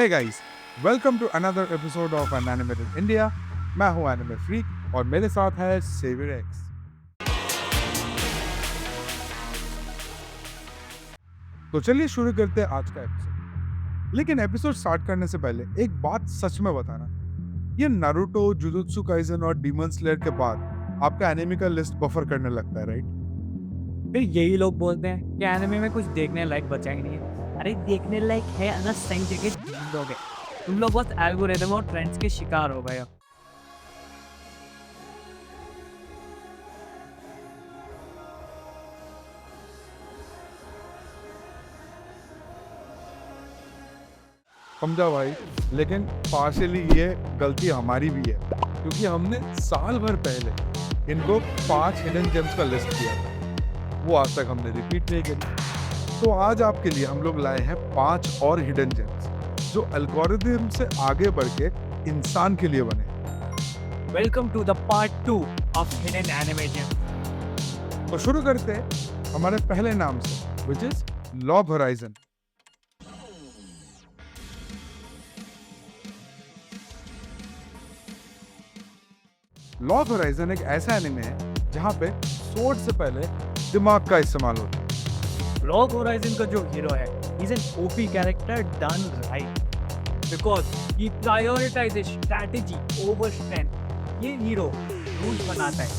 Hey guys, welcome to another episode of An Animated India. मैं हूं anime freak और मेरे साथ है सेवियर एक्स। तो चलिए शुरू करते हैं आज का एपिसोड। लेकिन एपिसोड स्टार्ट करने से पहले एक बात सच में बताना, ये नारुतो, जुजुत्सु काइसेन और डीमन स्लेयर के बाद आपका एनिमे का लिस्ट बफर करने लगता है, राइट? फिर यही लोग बोलते हैं कि एनिमे में कुछ देखने लायक बचा ही नहीं है। अरे देखने लायक है अगर सही जगह ढूंढ दोगे। तुम लोग बस एल्गोरिदम और ट्रेंड्स के शिकार हो गए हो। समझा भाई, लेकिन पार्शियली ये गलती हमारी भी है क्योंकि हमने साल भर पहले इनको 5 हिडन जेम्स का लिस्ट किया था, वो आज तक हमने रिपीट नहीं करी। तो आज आपके लिए हम लोग लाए हैं 5 और हिडन जेम्स जो एल्गोरिदम से आगे बढ़ के इंसान के लिए बने। Welcome to the part 2 of hidden anime gems. तो शुरू करते हैं हमारे पहले नाम से, which is log horizon. Log horizon एक ऐसा एनिमे है जहाँ पे सोर्ड से पहले दिमाग का इस्तेमाल होता है। लॉग होराइजन का जो हीरो है, is an OP character done right because he prioritises strategy over strength. ये हीरो रूल्स बनाता है,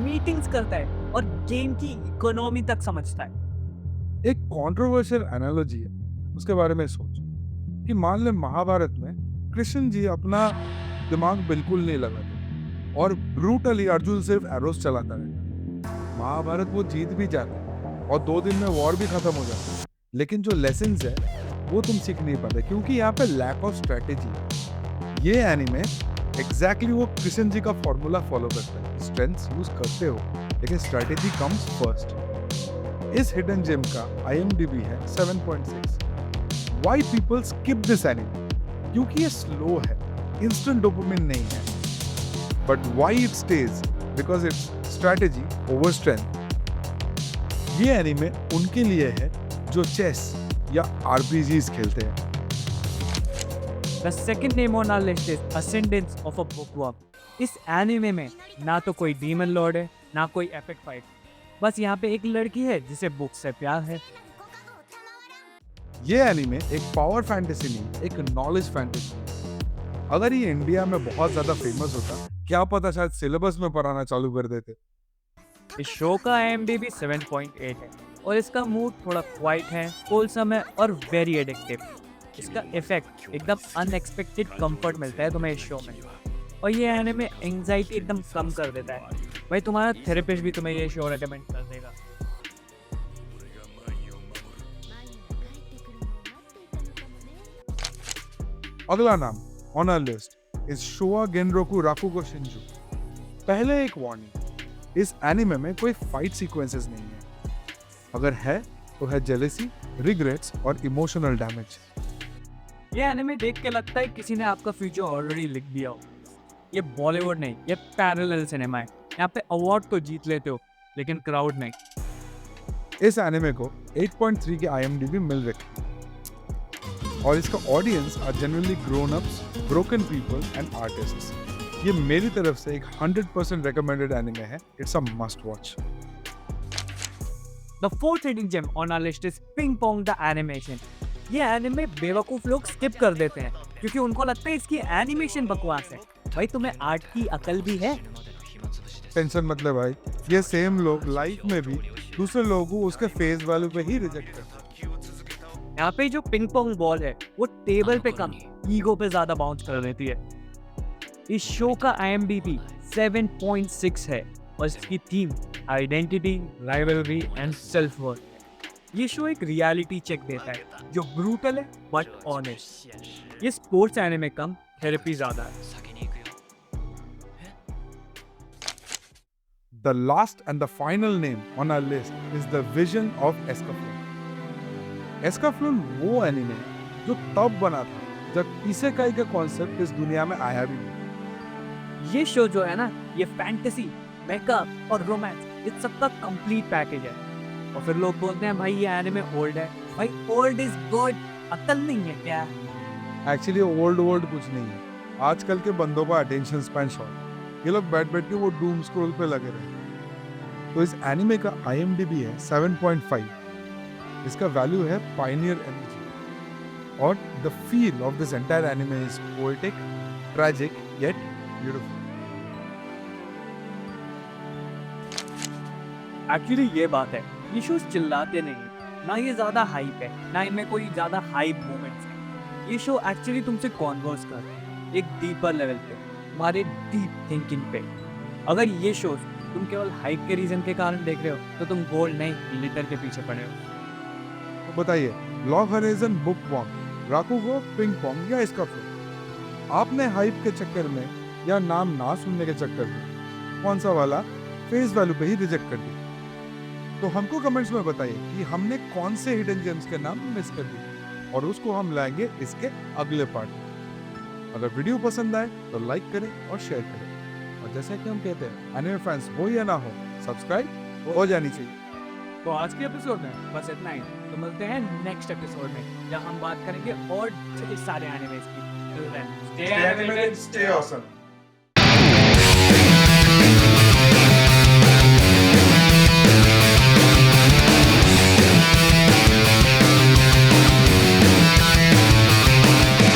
मीटिंग्स करता है और गेम की इकोनॉमी तक समझता है। एक कंट्रोवर्शियल एनालॉजी है, उसके बारे में सोच कि मान ले महाभारत में कृष्ण जी अपना दिमाग बिल्कुल नहीं लगाते और ब्रूटली अर्जुन सिर्फ एरोस चलाता है। महाभारत वो जीत भी जाते हैं और 2 दिन में वॉर भी खत्म हो जाता है, लेकिन जो लेसन्स है वो तुम सीख नहीं पाते क्योंकि यहाँ पे लैक ऑफ स्ट्रेटेजी। ये एनीमे एग्जैक्टली वो कृष्ण जी का फॉर्मूला फॉलो करता है। स्ट्रेंथ्स यूज करते हो लेकिन स्ट्रेटेजी कम्स फर्स्ट। इस हिडन जेम का IMDb है 7.6। Why people skip this anime? क्योंकि ये स्लो है, इंस्टेंट डोपामिन नहीं है। But why it stays? Because it's strategy over strength. ये एनीमे उनके लिए है जो चेस या RPGs खेलते हैं। The second name on our list is Ascendance of a Bookworm. इस एनिमे में ना तो कोई डीमन लॉर्ड है, ना कोई एपिक फाइट। बस यहाँ पे एक लड़की है जिसे बुक से प्यार है। ये एनीमे एक पावर फैंटेसी नहीं, एक नॉलेज फैंटेसी। अगर ये इंडिया में बहुत ज्यादा फेमस होता, क्या पता शायद सिलेबस में पढ़ाना चालू कर देते। इस शो का IMDb 7.8 है और इसका मूड थोड़ा क्वाइट है, होलसम है और वेरी एडिक्टिव। इसका इफेक्ट एकदम अनएक्सपेक्टेड कंफर्ट मिलता है तुम्हें इस शो में, और ये एनिमे एंजाइटी एकदम कम कर देता है। भाई तुम्हारा थेरेपिस्ट भी तुम्हें ये शो रेकमेंड कर देगा। अगला नाम ऑन आवर लिस्ट इज शोआ गेनरोकु राकुगो शिंजू। पहले एक वार्निंग, इस एनिमे में कोई फाइट सीक्वेंसेस नहीं है। अगर है तो है जेलेसी, रिग्रेट्स और इमोशनल डैमेज। ये एनिमे देख के लगता है किसी ने आपका फ्यूचर ऑलरेडी लिख दिया हो। ये बॉलीवुड नहीं, ये पैरेलल सिनेमा है। यहाँ पे अवार्ड तो जीत लेते हो लेकिन क्राउड नहीं। इस एनिमे को 8.3 के IMDb मिल रखी और इसका audience are generally grown ups, broken people and artists. ये मेरी तरफ से एक 100% रेकमेंडेड एनिमे है। It's a must watch. The fourth hidden gem on our list is Ping Pong the Animation. ये एनिमे बेवकूफ लोग स्किप कर देते हैं क्योंकि उनको लगता है इसकी एनिमेशन बकवास है। भाई तुम्हें आर्ट की अकल भी है? टेंशन मतलब भाई, ये सेम लोग लाइफ में भी दूसरे लोगों को उसके फेस वैल्यू पे ही रिजेक्ट करते हैं। यहाँ पे जो पिंग पोंग बॉल है वो टेबल पे कम, ईगो पे ज्यादा बाउंस कर देती है। इस शो का IMDb 7.6 है और इसकी theme identity, rivalry and self worth. ये शो एक रियलिटी चेक देता है जो ब्रूटल है बट ऑनेस्ट। ये स्पोर्ट्स एनिमे कम, थेरेपी ज्यादा है। The last and the final name on our list is The Vision of Escaflowne. एस्काफ्लोन वो एनिमे जो तब बना था जब इसेकाई का कॉन्सेप्ट इस दुनिया में आया भी नहीं। ये शो जो है ना, ये फैंटेसी, मेकअप और रोमांस, इस सबका कंप्लीट पैकेज है। और फिर लोग बोलते हैं भाई ये एनिमे ओल्ड है। भाई ओल्ड इज गुड, अकल नहीं है क्या? एक्चुअली ओल्ड वर्ल्ड कुछ नहीं है, आजकल के बंदों का अटेंशन स्पैन शॉर्ट, ये लोग बैठ बैठ के वो डूम स्क्रॉल पे लगे रहते हैं। तो इस एनिमे का IMDb है 7.5, इसका वैल्यू है पायनियर एनर्जी, और the feel of this entire anime is poetic, tragic yet beautiful. Actually ये बात है, ये शोज चिल्लाते नहीं, ना ये ज्यादा हाइप है, ना इनमें कोई ज्यादा हाइप मोमेंट्स है। ये शो एक्चुअली तुमसे कॉन्वर्स कर रहे हैं एक डीपर लेवल पे, हमारे डीप थिंकिंग पे। अगर ये शोज तुम केवल हाइप के रीजन के कारण देख रहे हो तो तुम गोल्ड नहीं लिटर के पीछे पड़े हो। तो बताइए, लॉग हॉराइजन, बुकवॉर्म, राकुगो, पिंग पोंग या इसका फ्लो, आपने हाइप के चक्कर में या नाम ना सुनने के चक्कर में कौन सा वाला फेस वैल्यू पे ही रिजेक्ट कर दिया? तो हमको कमेंट्स में बताइए कि हमने कौन से हिडन जेम्स के नाम मिस कर दिए, और उसको हम लाएंगे इसके अगले पार्ट में। अगर वीडियो पसंद आए तो लाइक करें और शेयर करें, और जैसे कि हम कहते हैं, एनिमे फैंस हो या ना हो, सब्सक्राइब हो जानी चाहिए। तो आज के एपिसोड में बस इतना ही, तो मिलते हैं नेक्स्ट एपिसोड में जहाँ हम बात करेंगे और ढेर सारे एनिमेस की। Till then, stay animated, stay awesome.